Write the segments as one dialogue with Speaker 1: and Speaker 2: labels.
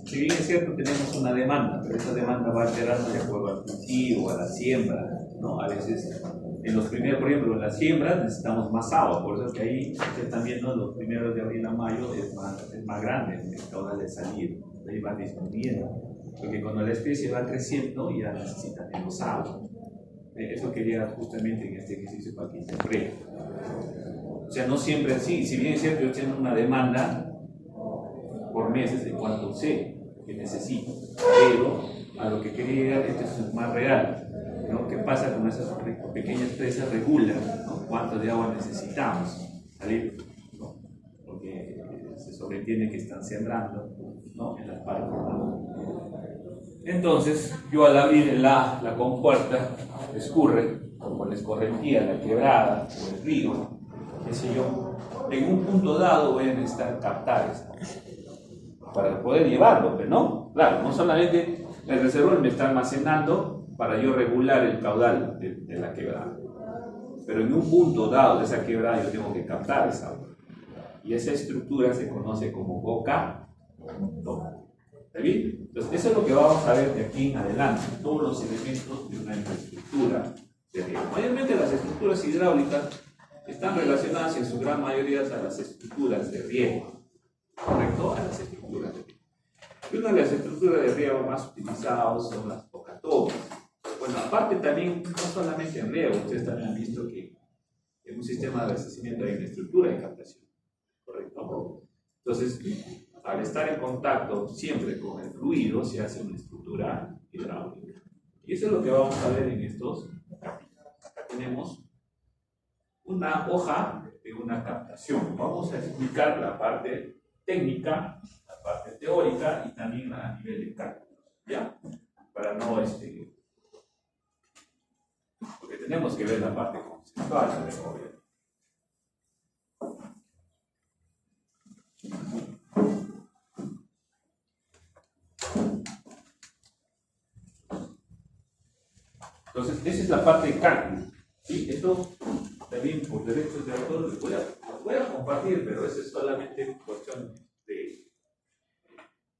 Speaker 1: Si bien es cierto, tenemos una demanda, pero esa demanda va alterando de acuerdo al cultivo, a la siembra, ¿no? A veces, en los primeros, por ejemplo, en las siembras necesitamos más agua, por eso que ahí, ustedes están viendo, los primeros de abril a mayo es más grande el caudal de salida, ahí va disminuyendo, porque cuando la especie va creciendo ya necesita menos agua. Eso quería justamente en este ejercicio para que interprete. O sea, no siempre así, si bien es cierto, yo tengo una demanda por meses de cuánto sé que necesito, pero a lo que quería llegar, esto es más real, ¿no? ¿Qué pasa con esas pequeñas presas? Regulan, ¿no? Cuánto de agua necesitamos salir, ¿no? Porque se sobreentiende que están sembrando, ¿no? En las partes, ¿no? Entonces, yo al abrir la compuerta, escurre, como la escorrentía, la quebrada o el río, qué sé yo, en un punto dado voy a necesitar captar esa para poder llevarlo, pero no, claro, no solamente el reservorio me está almacenando para yo regular el caudal de la quebrada, pero en un punto dado de esa quebrada yo tengo que captar esa agua, y esa estructura se conoce como boca topa. ¿Está bien? Entonces, eso es lo que vamos a ver de aquí en adelante, todos los elementos de una infraestructura de riego. Mayormente las estructuras hidráulicas están relacionadas en su gran mayoría a las estructuras de riego, ¿correcto? A las estructuras de riego. Y una de las estructuras de riego más utilizadas son las bocatomas. Bueno, aparte también, no solamente en riego, ustedes también han visto que en un sistema de abastecimiento hay una estructura de captación, ¿correcto? Entonces, al estar en contacto siempre con el fluido, se hace una estructura hidráulica. Y eso es lo que vamos a ver en estos capítulos. Acá tenemos una hoja de una captación. Vamos a explicar la parte técnica, la parte teórica y también a nivel de cálculos, ¿ya? Para no, porque tenemos que ver la parte conceptual también, obviamente. Entonces, esa es la parte de cálculo, ¿sí? Esto también por derechos de autor les voy a compartir, pero eso es solamente cuestión de,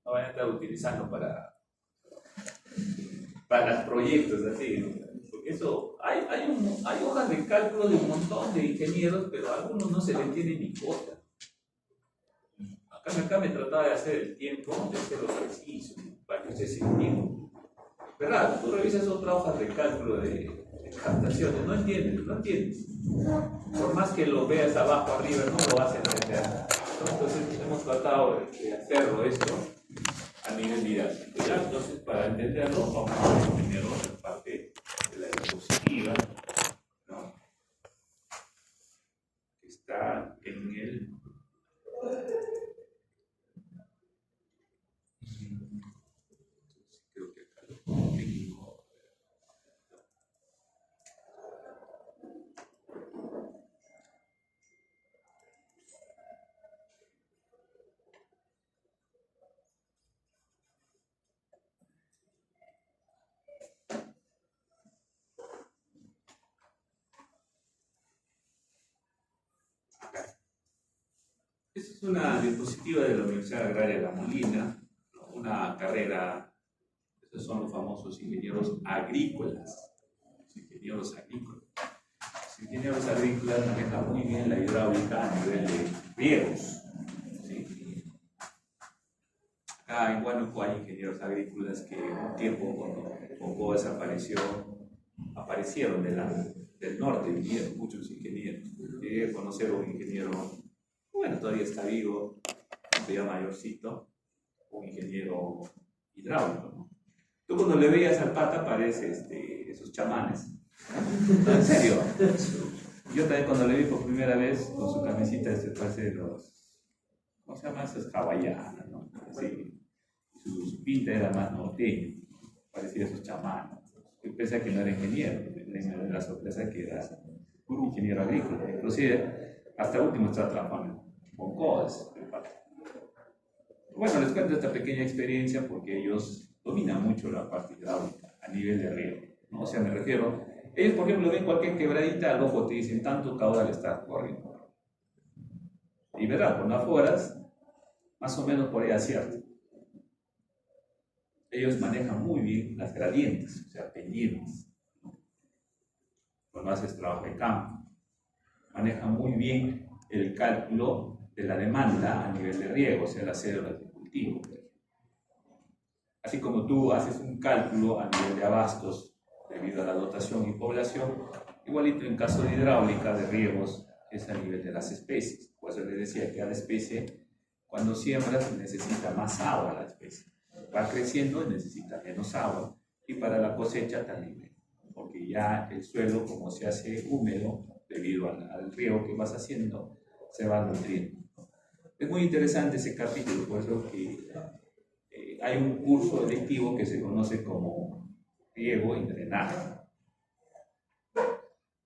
Speaker 1: no van a estar utilizando para proyectos así, ¿no? Porque eso, hay hojas de cálculo de un montón de ingenieros, pero a algunos no se le entiende ni cuota. Acá me trataba de hacer el tiempo, de hacerlo preciso, para que ustedes se entiendan. ¿Verdad? Tú revisas otra hoja de cálculo de captaciones, no entiendes. Por más que lo veas abajo, arriba, no lo vas a entender. Entonces hemos tratado de hacerlo esto a nivel didáctico. ¿Ya? Entonces, para entenderlo, vamos a ver primero la parte de la diapositiva, ¿no? Que está en el... Creo que acá lo tengo. Esta es una diapositiva de la Universidad Agraria de La Molina, una carrera, estos son los famosos ingenieros agrícolas. Los ingenieros agrícolas. Los ingenieros agrícolas manejan muy bien la hidráulica a nivel de riegos. ¿Sí? Acá en Huánuco hay ingenieros agrícolas que en un tiempo, cuando Congo desapareció, aparecieron del norte, vinieron muchos ingenieros. Llegué a conocer a un ingeniero, bueno, todavía está vivo, se llama mayorcito, un ingeniero hidráulico, ¿no? Tú cuando le veías al pata parece esos chamanes. No, en serio. Yo también cuando le vi por primera vez con su camisita, parece de los, ¿cómo se llama? Esas hawaianas, ¿no? Así, su pinta era más norteña, parecía esos chamanes. Yo pensé que no era ingeniero, tenía la sorpresa que era un ingeniero agrícola. Inclusive, hasta último está trabajando con codas. Bueno, les cuento esta pequeña experiencia porque ellos dominan mucho la parte hidráulica a nivel de riego, ¿no? O sea, me refiero, ellos por ejemplo ven cualquier quebradita al ojo, te dicen tanto caudal está corriendo. Y verdad, por las afueras, más o menos por ahí acierto. ellos manejan muy bien las gradientes, o sea, pendientes. Cuando haces trabajo de campo, manejan muy bien el cálculo de la demanda a nivel de riego, o sea, las células de cultivo. Así como tú haces un cálculo a nivel de abastos debido a la dotación y población, igualito en caso de hidráulica, de riegos, es a nivel de las especies. Por eso les decía que cada especie, cuando siembras, necesita más agua la especie. Va creciendo y necesita menos agua. Y para la cosecha también, porque ya el suelo, como se hace húmedo, debido al riego que vas haciendo, se va nutriendo. Es muy interesante ese capítulo, por eso que hay un curso electivo que se conoce como riego y drenaje.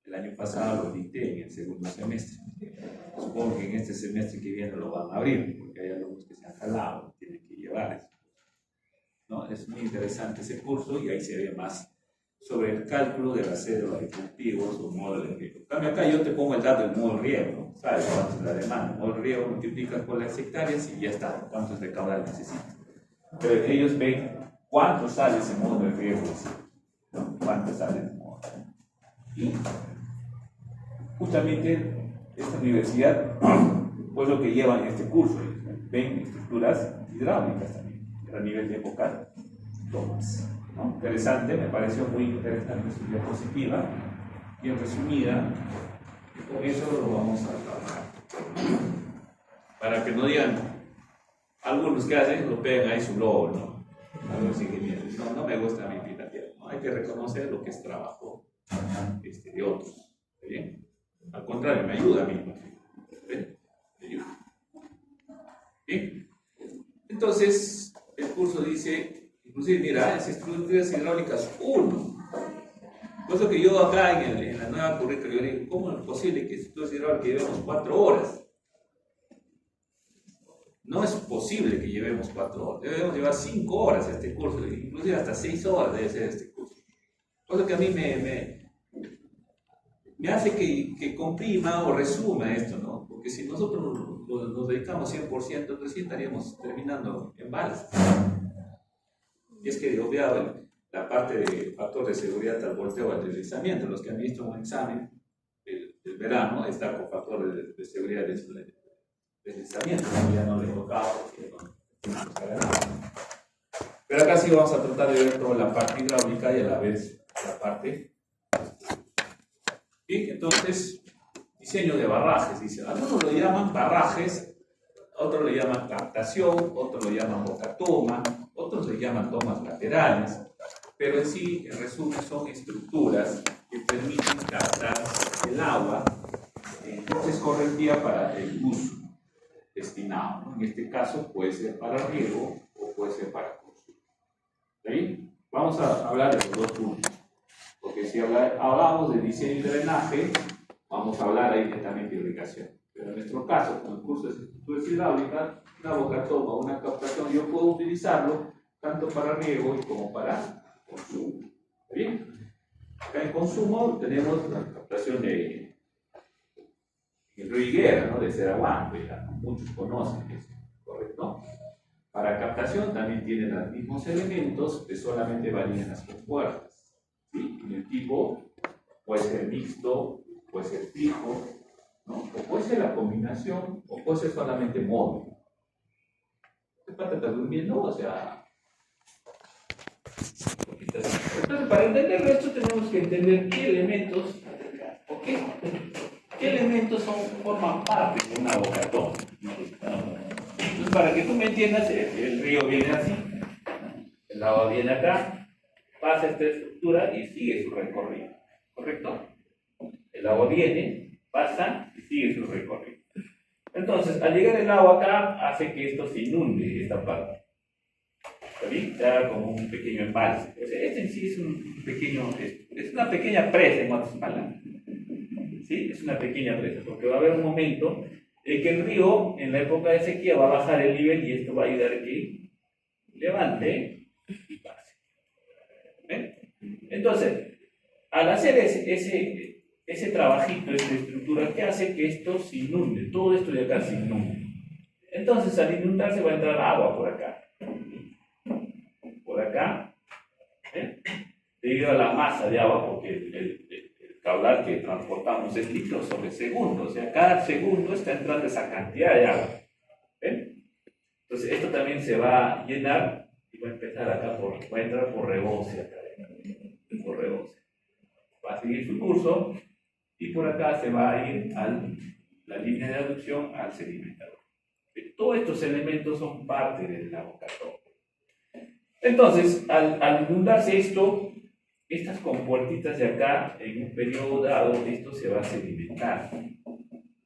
Speaker 1: El año pasado lo dicté en el segundo semestre. Supongo que en este semestre que viene lo van a abrir, porque hay alumnos que se han jalado, tienen que llevar eso, ¿no? Es muy interesante ese curso y ahí se ve más sobre el cálculo de las células de cultivos o modo de riego. También acá yo te pongo el dato del modo de riego, ¿no? ¿Sabes cuánto es la demanda? El modo de riego multiplicas por las hectáreas y ya está, cuántos de caudal necesitas. Pero ellos ven cuánto sale ese modo de riego, ¿no? Cuánto sale ese modo. Y justamente esta universidad, pues lo que llevan en este curso, ven estructuras hidráulicas también, a nivel de vocal, tomas, ¿no? Interesante, me pareció muy interesante su diapositiva, bien resumida, y con eso lo vamos a trabajar. Para que no digan, algunos que hacen, lo pegan ahí su logo, ¿no? Algo así que miren, no me gusta mi pintación, ¿no? Hay que reconocer lo que es trabajo de otros, ¿está bien? Al contrario, me ayuda a mí. ¿Ven? Me ayuda. ¿Bien? Entonces, el curso dice, inclusive, mira, es estructuras hidráulicas 1. Por eso que yo acá en la nueva currícula, yo digo, ¿cómo es posible que estructuras hidráulicas llevemos 4 horas? No es posible que llevemos 4 horas, debemos llevar 5 horas este curso, inclusive hasta 6 horas debe ser este curso. Por eso que a mí me hace que comprima o resuma esto, ¿no? Porque si nosotros nos dedicamos 100%, recién estaríamos terminando en balas. Y es que obviaba la parte de factor de seguridad al volteo al deslizamiento. Los que han visto un examen del verano está con factor de seguridad del deslizamiento, ya no le tocaba porque no sabe nada. Pero acá sí vamos a tratar de ver toda la parte hidráulica y a la vez la parte. Bien, entonces, diseño de barrajes, dice. Algunos lo llaman barrajes, otros le llaman captación, otros lo llaman bocatoma, otros le llaman tomas laterales, pero en sí, en resumen, son estructuras que permiten captar el agua que es correntía para el uso destinado, ¿no? En este caso puede ser para riego o puede ser para consumo. ¿Sí? Vamos a hablar de los dos puntos. Porque si hablamos de diseño y drenaje, vamos a hablar ahí también de irrigación. Pero en nuestro caso, con el curso de estructuras hidráulicas, una bocatoma, una captación, yo puedo utilizarlo tanto para riego como para consumo. ¿Está bien? Acá en consumo tenemos la captación de el río Higuera, ¿no? De Seraguán, muchos conocen eso, ¿correcto? Para captación también tienen los mismos elementos que solamente varían en las compuertas. ¿Sí? En el tipo puede ser mixto, puede ser fijo, ¿no? O puede ser la combinación, o puede ser solamente móvil. ¿Qué pasa? ¿Estás durmiendo? O sea, entonces, para entender esto tenemos que entender qué elementos, ¿o qué elementos forman parte de una bocatoma. Entonces, para que tú me entiendas, el río viene así, el agua viene acá, pasa esta estructura y sigue su recorrido, ¿correcto? El agua viene, pasa y sigue su recorrido. Entonces, al llegar el agua acá, hace que esto se inunde, esta parte. ¿Está bien? Se haga como un pequeño embalse. O sea, este en sí es una pequeña presa, en otras palabras. ¿Sí? Es una pequeña presa, porque va a haber un momento en que el río, en la época de sequía, va a bajar el nivel y esto va a ayudar a que levante y pase. ¿Ven? Entonces, al hacer ese trabajito, esa estructura, ¿qué hace? Que esto se inunde, todo esto de acá se inunde. Entonces, al inundarse va a entrar agua por acá, debido a la masa de agua, porque el caudal que transportamos es litros sobre segundo, o sea, cada segundo está entrando esa cantidad de agua. ¿Ven? Entonces, esto también se va a llenar y va a empezar acá, va a entrar por reboce acá, por reboce. Va a seguir su curso y por acá se va a ir a la línea de aducción al sedimentador. Todos estos elementos son parte del lago Catón. Entonces, al inundarse esto, estas compuertitas de acá, en un periodo dado, esto se va a sedimentar.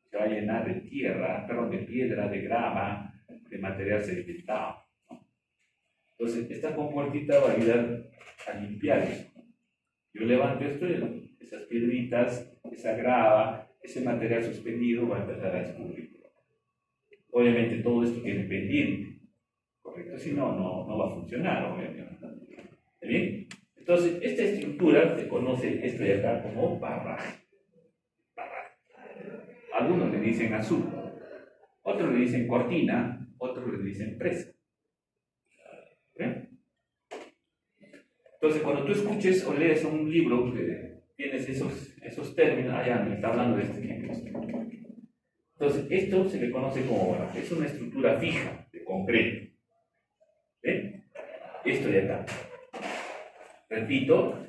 Speaker 1: Se va a llenar de tierra, perdón, de piedra, de grava, de material sedimentado. Entonces, esta compuertita va a ayudar a limpiar eso. Yo levanto esto, esas piedritas, esa grava, ese material suspendido va a empezar a escurrir. Obviamente todo esto tiene pendiente, ¿correcto? Si no, no va a funcionar, obviamente. ¿Está bien? Entonces, esta estructura se conoce esto de acá como barraje. Algunos le dicen azul, otros le dicen cortina, otros le dicen presa. ¿Bien? Entonces, cuando tú escuches o lees un libro que tienes esos términos, allá me está hablando de este ejemplo. Entonces, esto se le conoce como barraje. Es una estructura fija de concreto. ¿Ven? Esto de acá. Repito,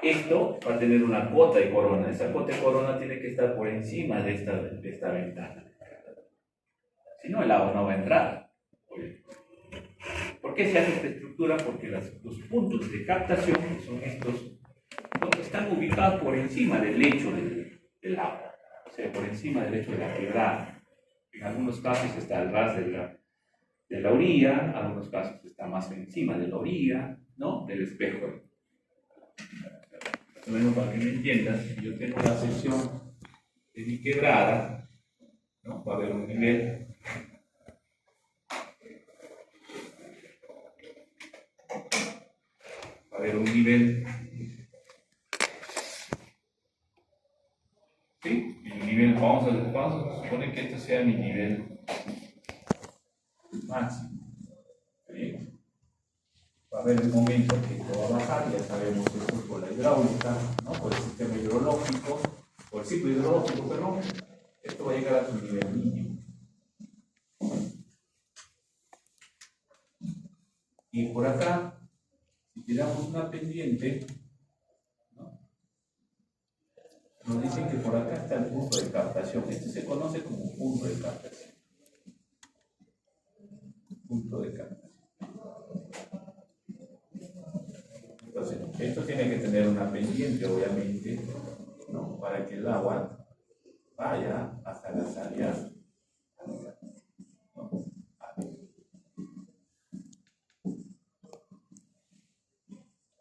Speaker 1: esto va a tener una cota de corona. Esa cota de corona tiene que estar por encima de esta ventana. Si no, el agua no va a entrar. ¿Por qué se hace esta estructura? Porque los puntos de captación, que son estos, están ubicados por encima del lecho del agua. O sea, por encima del lecho de la quebrada. En algunos casos está al ras de la orilla, en algunos casos está más encima de la orilla, ¿no? Del espejo. Bueno, para que me entiendas, yo tengo la sección de mi quebrada, ¿no? Va a haber un nivel. Va a haber un nivel. ¿Sí? Mi nivel, vamos a suponer que este sea mi nivel máximo. ¿Sí? Va a haber un momento que esto va a bajar, ya sabemos que esto es por la hidráulica, ¿no? Por el sistema hidrológico, por el ciclo hidrológico, perdón, esto va a llegar a su nivel mínimo. Y por acá, si tiramos una pendiente, ¿no? Nos dicen que por acá está el punto de captación. Este se conoce como punto de captación. Punto de captación. Entonces, esto tiene que tener una pendiente, obviamente, ¿no? Para que el agua vaya hasta las áreas, ¿no?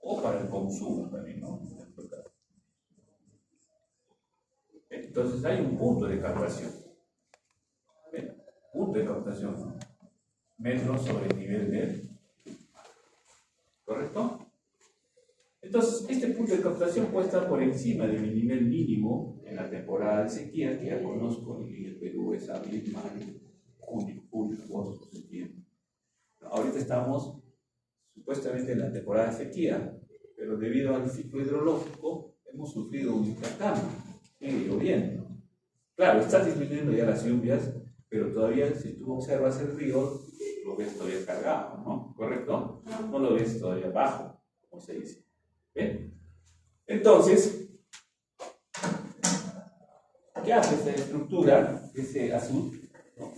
Speaker 1: O para el consumo también, ¿no? Entonces hay un punto de captación. ¿Ven? Punto de captación, ¿no? Metros sobre el nivel del mar. ¿Correcto? Entonces, este punto de captación puede estar por encima de mi nivel mínimo en la temporada de sequía, que ya conozco, en el Perú es abril, mayo, junio, julio, agosto, septiembre. Ahorita estamos supuestamente en la temporada de sequía, pero debido al ciclo hidrológico hemos sufrido un intercambio, sigue lloviendo. Claro, está disminuyendo ya las lluvias, pero todavía si tú observas el río, lo ves todavía cargado, ¿no? ¿Correcto? No lo ves todavía bajo, como se dice. ¿Bien? Entonces, ¿qué hace esta estructura, ese azul? ¿No?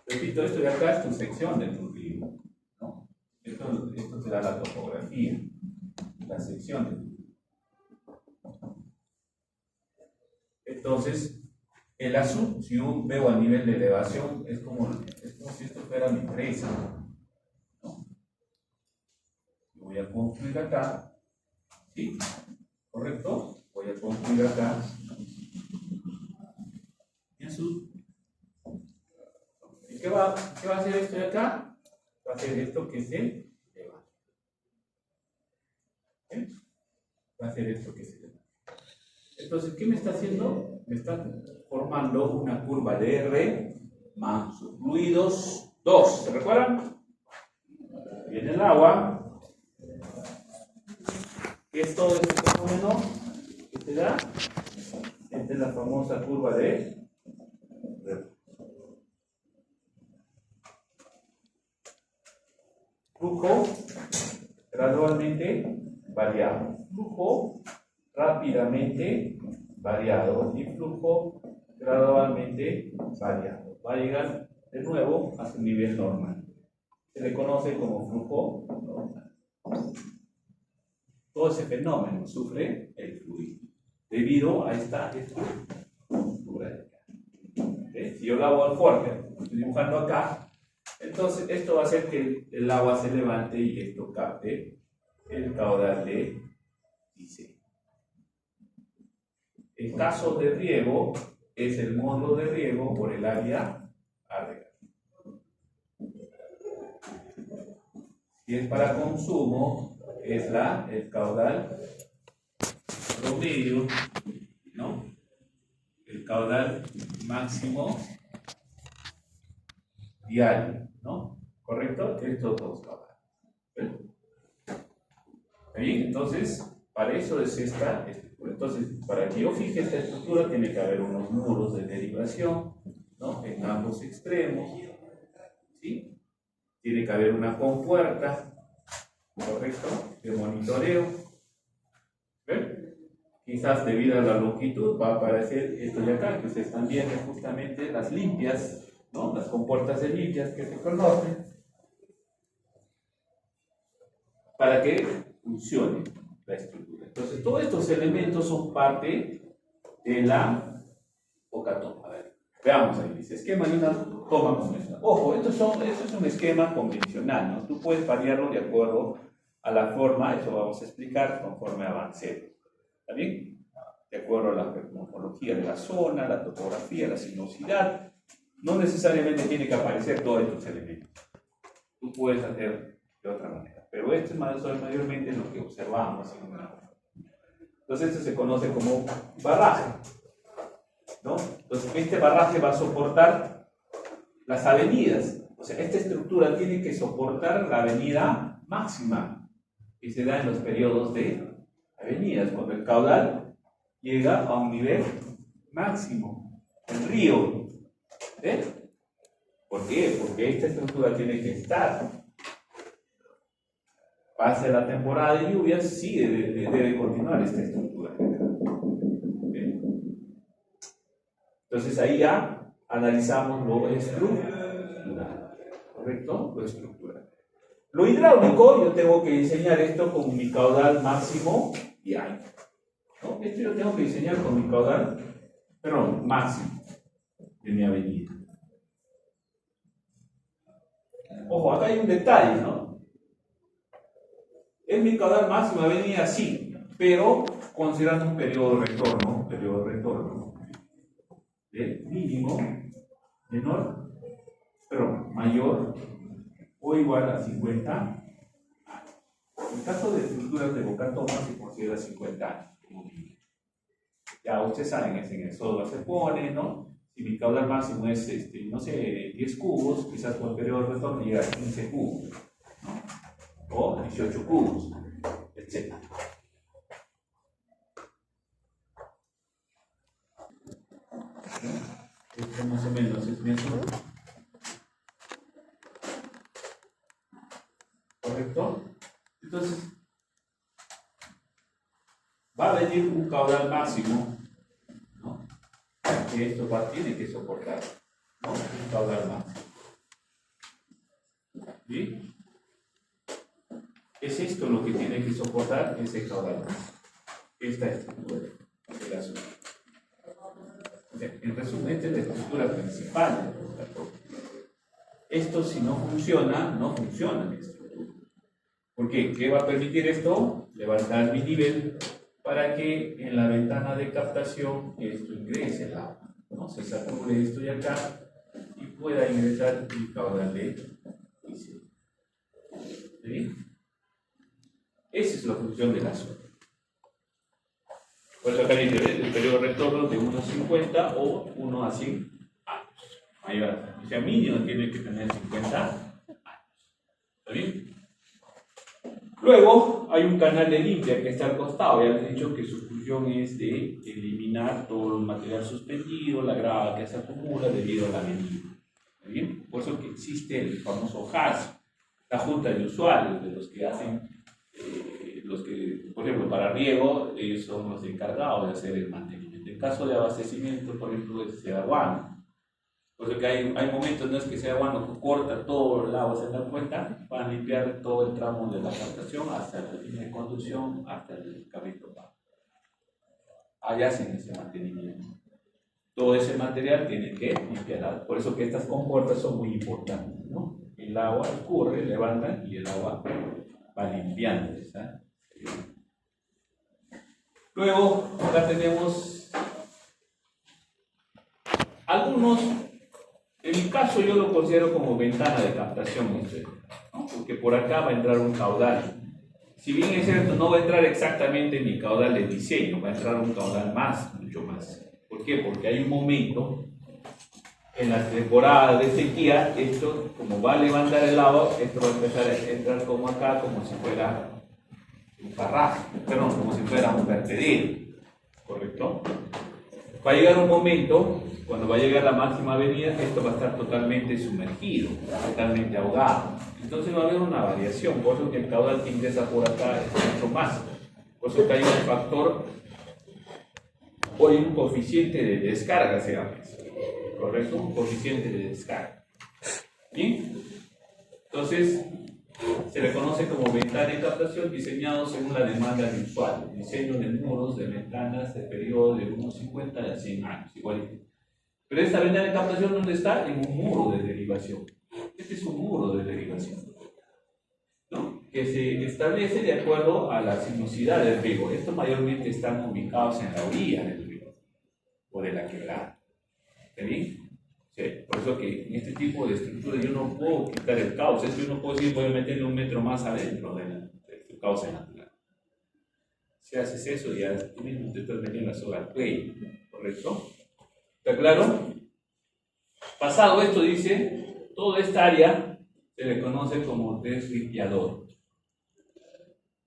Speaker 1: Repito, esto de acá es tu sección de tu río, ¿no? Esto te da la topografía, la sección de tu río. Entonces, el azul, si yo veo a nivel de elevación, es como si esto fuera mi presa, ¿no? Voy a construir acá, ¿sí? ¿Correcto? Voy a construir acá mi azul. ¿Y qué va a hacer esto de acá? Va a hacer esto que se eleva. ¿Sí? Va a hacer esto que se eleva. Entonces, ¿qué me está haciendo? Me está formando una curva de R manso. Fluidos 2, ¿se recuerdan? Viene el agua. ¿Qué es todo este fenómeno que se da? Esta es la famosa curva de flujo gradualmente variado, flujo rápidamente variado y flujo gradualmente variado. Va a llegar de nuevo a su nivel normal. Se le conoce como flujo normal. Todo ese fenómeno sufre el fluido debido a esta estructura de acá. ¿Okay? Si yo lo hago al fuerte, estoy dibujando acá, entonces esto va a hacer que el agua se levante y esto capte el caudal de IC. El caso de riego es el módulo de riego por el área agregada. Si es para consumo, es el caudal promedio, ¿no? El caudal máximo diario, ¿no? ¿Correcto? Estos dos caudales. ¿Está bien? Entonces, para eso es esta estructura. Entonces, para que yo fije esta estructura, tiene que haber unos muros de derivación, ¿no? En ambos extremos, ¿sí? Tiene que haber una compuerta, ¿correcto? De monitoreo. ¿Ven? Quizás debido a la longitud va a aparecer esto de acá, que ustedes están viendo justamente las limpias, ¿no? Las compuertas de limpias que se conocen, para que funcione la estructura. Entonces, todos estos elementos son parte de la boca toma. A ver, veamos ahí, dice, esquema de una toma convencional. Ojo, esto es un esquema convencional, ¿no? Tú puedes variarlo de acuerdo a la forma, eso vamos a explicar conforme avancemos. ¿Está bien? De acuerdo a la morfología de la zona, la topografía, la sinuosidad. No necesariamente tiene que aparecer todos estos elementos. Tú puedes hacer de otra manera. Pero esto es mayormente lo que observamos en una obra. Entonces esto se conoce como barraje, ¿no? Entonces este barraje va a soportar las avenidas. O sea, esta estructura tiene que soportar la avenida máxima que se da en los periodos de avenidas, cuando el caudal llega a un nivel máximo. El río, ¿eh? ¿Por qué? Porque esta estructura tiene que estar. Pase la temporada de lluvias, sí debe continuar esta estructura. ¿Okay? Entonces ahí ya analizamos lo estructural, ¿correcto? Lo estructural. Lo hidráulico, yo tengo que diseñar esto con mi caudal máximo diario, ¿no? Esto yo tengo que diseñar con mi caudal, máximo de mi avenida. Ojo, acá hay un detalle, ¿no? Es mi caudal máximo de avenida, sí, pero considerando un periodo de retorno, de mínimo menor, mayor o igual a 50 años. En el caso de estructuras de boca toma se considera 50 años como mínimo. Ya ustedes saben, en el software se pone, ¿no? Si mi caudal máximo es, no sé, 10 cubos, quizás por el periodo de retorno llega a 15 cubos, ¿no? O 18 cubos, etc. Esto más o menos es eso. ¿Correcto? Entonces, va a venir un caudal máximo, ¿no? Que esto tiene que soportar, ¿no? Un caudal máximo. ¿Sí? Es esto lo que tiene que soportar ese caudal máximo. Esta estructura de la zona. O sea, en resumen, esta es la estructura principal de la boca toma. Esto, si no funciona, no funciona la estructura. ¿Por qué? ¿Qué va a permitir esto? Levantar mi nivel para que en la ventana de captación esto ingrese el agua, ¿no? Se sature esto de acá y pueda ingresar el caudal de IC. ¿Sí? Esa es la función de la zona. Por eso acá dice el periodo de retorno de 1 a 50 o 1 a 100 años. O sea, mínimo tiene que tener 50 años. ¿Está bien? Luego hay un canal de limpia que está al costado. Ya les he dicho que su función es de eliminar todo el material suspendido, la grava que se acumula debido a la medida. ¿Está bien? Por eso que existe el famoso HAS, la junta de usuarios, de los que hacen, los que, por ejemplo, para riego, ellos son los encargados de hacer el mantenimiento. En caso de abastecimiento, por ejemplo, es Sedaguano. Por eso que hay momentos, no es que Sedaguano corta todo el agua, se da cuenta, para limpiar todo el tramo de la captación hasta la línea de conducción, hasta el carrito. Allá hacen ese mantenimiento. Todo ese material tiene que limpiar. Por eso que estas compuertas son muy importantes, ¿no? El agua escurre, levanta y el agua va limpiando. ¿Está? Luego, acá tenemos algunos. En mi caso yo lo considero como ventana de captación, ¿no? Porque por acá va a entrar un caudal. Si bien es cierto, no va a entrar exactamente en mi caudal de diseño, va a entrar un caudal mucho más. ¿Por qué? Porque hay un momento en la temporada de sequía, esto, como va a levantar el agua, esto va a empezar a entrar como acá, como si fuera un parraje, perdón, como si fuera un vertedero, ¿correcto? Va a llegar un momento, cuando va a llegar la máxima avenida, esto va a estar totalmente sumergido, totalmente ahogado. Entonces va a haber una variación, por eso que el caudal que ingresa por acá es mucho más. Por eso que hay un factor, o un coeficiente de descarga, se llama, ¿correcto? Un coeficiente de descarga. ¿Bien? Entonces, se le conoce como ventana de captación diseñado según la demanda del usuario. Diseño de muros, de ventanas, de periodo de unos 50 a 100 años, igual. Pero esta ventana de captación, ¿dónde está? En un muro de derivación. Este es un muro de derivación, ¿no? Que se establece de acuerdo a la sinuosidad del riego. Estos mayormente están ubicados en la orilla del río o de la quebrada. ¿Está bien? Sí, por eso que en este tipo de estructura yo no puedo quitar el cauce. Yo no puedo decir voy a meterle un metro más adentro del cauce natural. Si haces eso, ya tú mismo te estás metiendo la soga al cuello, ¿correcto? ¿Está claro? Pasado esto, dice, toda esta área se le conoce como desripiador,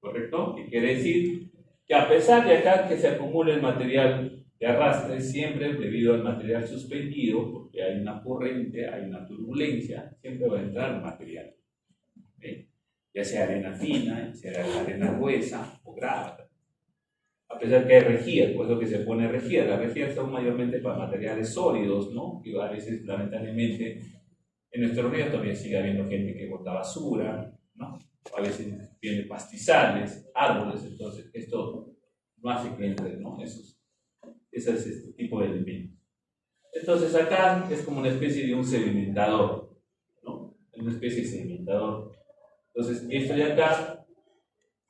Speaker 1: ¿correcto? ¿Qué quiere decir? Que a pesar de acá que se acumule el material de arrastre, siempre debido al material suspendido, porque hay una corriente, hay una turbulencia, siempre va a entrar material. ¿Sí? Ya sea arena fina, ya sea arena gruesa o grava. A pesar que hay rejillas, por eso que se pone rejillas. Las rejillas son mayormente para materiales sólidos, ¿no? Que a veces, lamentablemente, en nuestro río todavía sigue habiendo gente que bota basura, ¿no? A veces viene pastizales, árboles, entonces esto no hace que entre, ¿no? Ese es este tipo de elementos. Entonces acá es como una especie de un sedimentador, ¿no? Una especie de sedimentador. Entonces esto de acá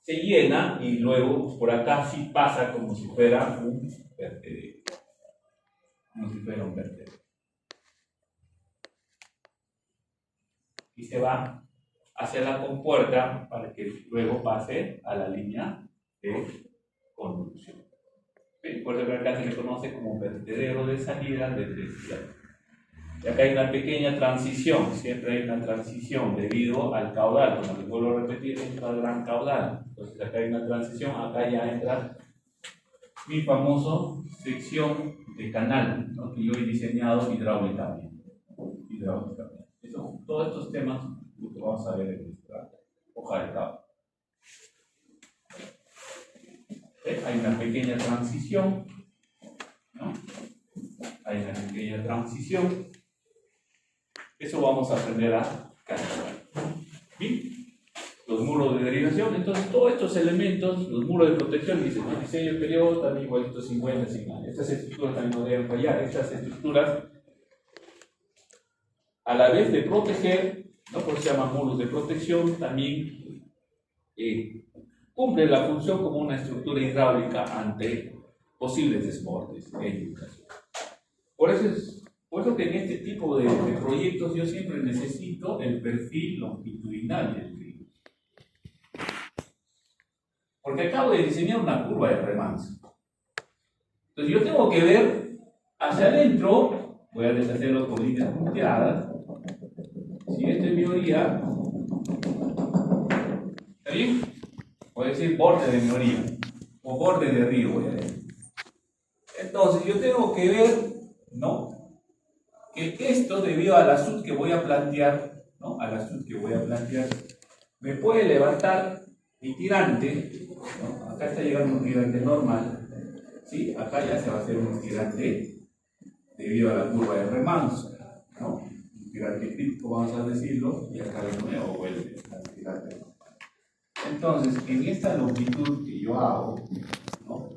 Speaker 1: se llena y luego por acá sí pasa como si fuera un vertedero. Como si fuera un vertedero. Y se va hacia la compuerta para que luego pase a la línea de conducción. ¿Sí? Por eso que acá se le conoce como vertedero de salida del desviado. Y acá hay una pequeña transición, siempre hay una transición debido al caudal. Como les vuelvo a repetir, entra el gran caudal. Entonces acá hay una transición, acá ya entra mi famoso sección de canal, ¿no? Que yo he diseñado hidráulicamente. Todos estos temas los vamos a ver en nuestra hoja de cálculo. Hay una pequeña transición, ¿no? Hay una pequeña transición. Eso vamos a aprender a calcular. ¿Bien? Los muros de derivación. Entonces, todos estos elementos, los muros de protección, dicen, el diseño exterior también igual estos 50, 100 años. Estas estructuras también no deben fallar. Estas estructuras, a la vez de proteger, ¿no? Por eso se llaman muros de protección, también cumplen la función como una estructura hidráulica ante posibles desbordes e inundaciones. Por eso que en este tipo de proyectos yo siempre necesito el perfil longitudinal del río. Porque acabo de diseñar una curva de remanso. Entonces yo tengo que ver hacia adentro voy a deshacerlo con líneas punteadas. Si esta es mi orilla, ¿está bien? Voy a decir borde de mi orilla, o borde de río, voy a decir. Entonces, yo tengo que ver, ¿no?, que esto, debido a la sud que voy a plantear, ¿no?, a la sud que voy a plantear, me puede levantar mi tirante, ¿no? Acá está llegando un tirante normal, ¿sí? Acá ya se va a hacer un tirante debido a la curva de remanso, ¿no? Un tirante crítico, vamos a decirlo, y acá de nuevo vuelve al tirante. Entonces, en esta longitud que yo hago, ¿no?,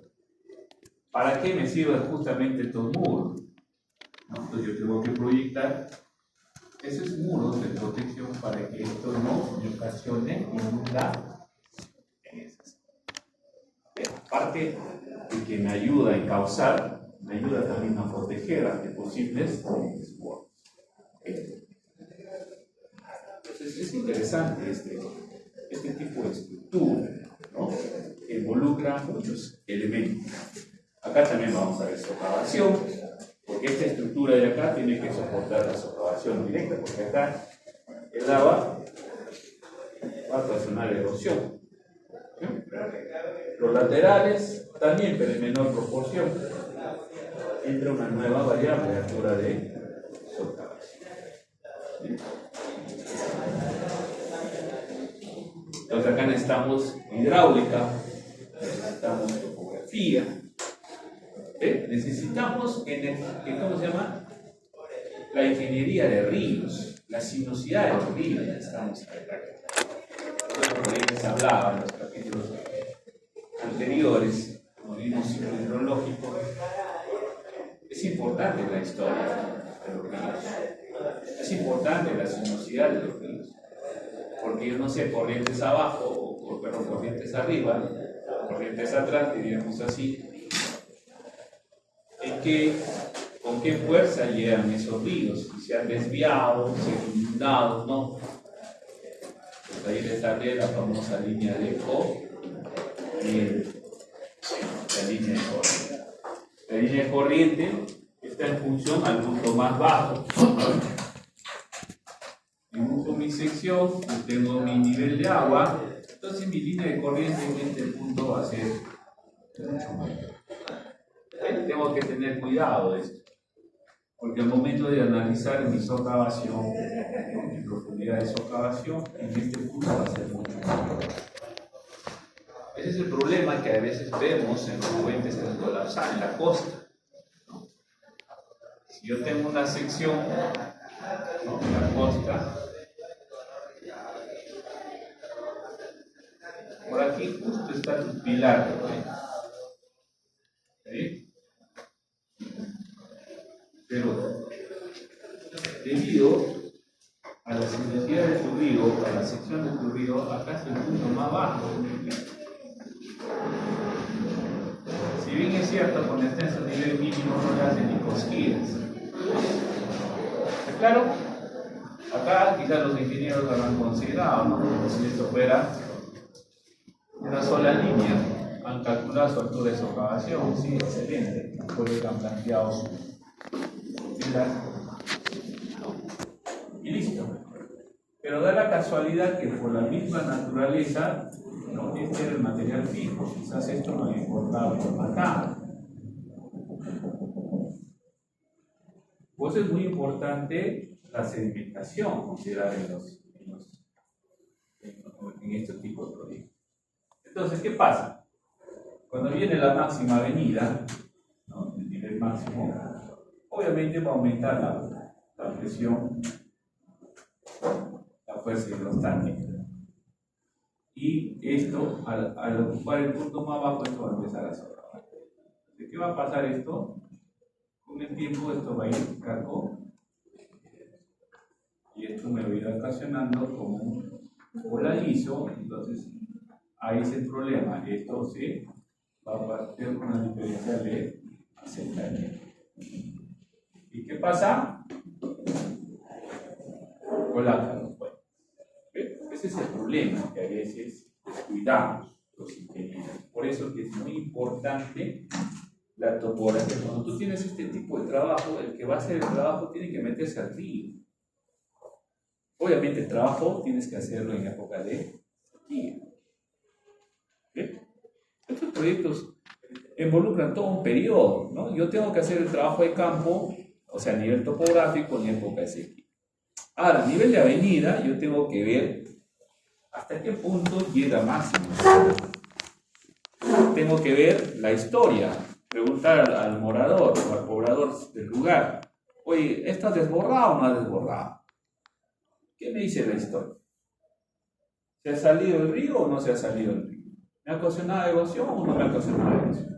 Speaker 1: ¿para qué me sirven justamente estos muros? ¿No? Entonces yo tengo que proyectar esos muros de protección para que esto no me ocasione ninguna. Aparte de que me ayuda a encauzar, me ayuda también a proteger ante posibles desbordes. Entonces es interesante este tipo de estructura, ¿no?, que involucra muchos elementos. Acá también vamos a ver socavación, porque esta estructura de acá tiene que soportar la socavación directa, porque acá el agua va a ocasionar erosión. ¿Sí? Los laterales también, pero en menor proporción. Entra una nueva variable de altura de socavación. ¿Sí? Entonces acá necesitamos hidráulica, necesitamos topografía, necesitamos ¿cómo se llama? La ingeniería de ríos, la sinuosidad de los ríos, necesitamos saber. Como les hablaba en los capítulos anteriores, como vimos ciclo hidrológico, es importante la historia de los ríos, es importante la sinuosidad de los ríos, porque yo no sé, corrientes abajo, pero corrientes arriba, corrientes atrás, diríamos así, con qué fuerza llegan esos ríos, si se han desviado, si han inundado, ¿no? Pues ahí les hablé la famosa línea de la línea de corriente. La línea de corriente está en función al punto más bajo. Dibujo mi sección, tengo mi nivel de agua, entonces mi línea de corriente en este punto va a ser mucho mayor. Tengo que tener cuidado de esto, porque al momento de analizar mi socavación, mi profundidad de socavación, en este punto va a ser mucho mayor. Ese es el problema que a veces vemos en los puentes que colapsan en la costa, ¿no? Si yo tengo una sección, ¿no?, en la costa, por aquí justo está tu pilar, ¿sí? Pero debido a la sinuosidad de tu río, a la sección de tu río, acá es el punto más bajo. Si bien es cierto, cuando está en su nivel mínimo no le hacen ni cosquillas. ¿Está claro? Acá quizás los ingenieros lo habrán considerado, ¿no? Como si esto fuera una sola línea, han calculado su altura de socavación, sí, excelente, por eso han planteado su pilar. Y listo. Pero da la casualidad que por la misma naturaleza, ¿no?, este era el material fijo, quizás esto no había importado acá. Pues es muy importante la sedimentación considerada en este tipo de proyectos. Entonces, ¿qué pasa? Cuando viene la máxima avenida, ¿no?, el nivel máximo, obviamente va a aumentar la presión, la fuerza hidrostática. Y esto, al ocupar el punto más bajo, esto va a empezar a socavar. ¿De qué va a pasar esto? Con el tiempo esto va a ir cargo y esto me va a ir ocasionando como un voladizo. Entonces ahí es el problema, esto se va a partir con una diferencia de asentamiento. ¿Y qué pasa? Colapsan los puentes. Ese es el problema que a veces descuidamos los ingenieros. Por eso que es muy importante la topografía. Cuando tú tienes este tipo de trabajo, el que va a hacer el trabajo tiene que meterse al río. Obviamente el trabajo tienes que hacerlo en época de sequía. ¿Okay? Estos proyectos involucran todo un periodo, ¿no? Yo tengo que hacer el trabajo de campo, o sea, a nivel topográfico en época de sequía. Ahora, a nivel de avenida, yo tengo que ver hasta qué punto llega máximo. Tengo que ver la historia, preguntar al morador o al poblador del lugar, oye, ¿está desbordado o no ha desbordado? ¿Qué me dice la historia? ¿Se ha salido el río o no se ha salido el río? ¿Me ha ocasionado erosión o no me ha ocasionado erosión?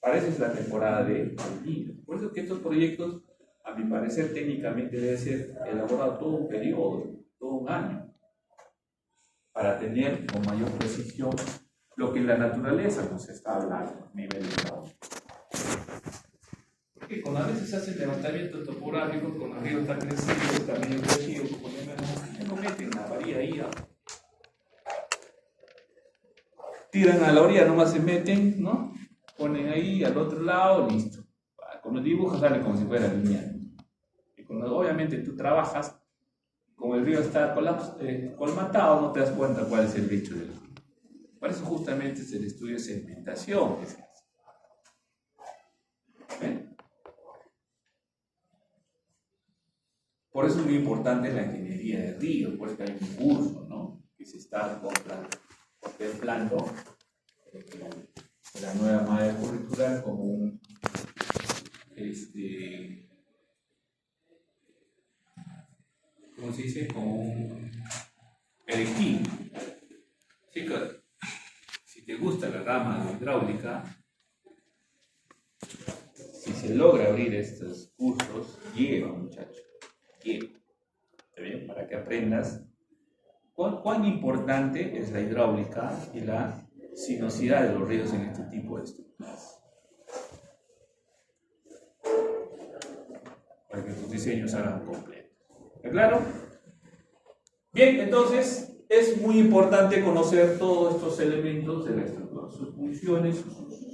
Speaker 1: Para eso es la temporada de niños. Por eso que estos proyectos, a mi parecer, técnicamente debe ser elaborado todo un periodo, todo un año, para tener con mayor precisión lo que en la naturaleza nos está hablando a nivel de trabajo. Porque cuando a veces hacen levantamientos topográficos, con el río está crecido, está medio crecido, no meten la varilla ahí, tiran a la orilla, nomás se meten, ¿no? Ponen ahí al otro lado, listo. Con los dibujos sale como si fuera lineal. Y cuando obviamente tú trabajas, como el río está colmatado, no te das cuenta cuál es el lecho del río. Por eso justamente es el estudio de sedimentación que se hace. ¿Ven? Por eso es muy importante la ingeniería de ríos, por eso hay un curso, ¿no? Que se está contemplando la nueva malla curricular como un ¿cómo se dice? Como un electivo. Así que, si te gusta la rama de hidráulica, si se logra abrir estos cursos, lleva, muchachos, lleva. ¿Está bien? Para que aprendas cuán importante es la hidráulica y la sinuosidad de los ríos en este tipo de estructuras. Para que tus diseños hagan completos. ¿Está claro? Bien, entonces es muy importante conocer todos estos elementos de la estructura, sus funciones, sus usos.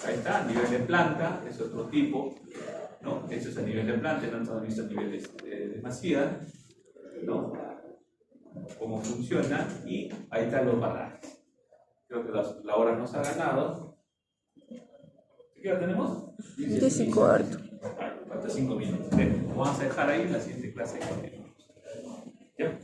Speaker 1: Ahí está, a nivel de planta, es otro tipo, ¿no? Esto es a nivel de planta, no hemos visto a nivel de masía, ¿no? Cómo funciona, y ahí están los barrajes. Creo que la hora nos ha ganado. ¿Qué hora tenemos?
Speaker 2: 10:15.
Speaker 1: Falta 5 minutos. Vamos a dejar ahí la siguiente clase. ¿Ya?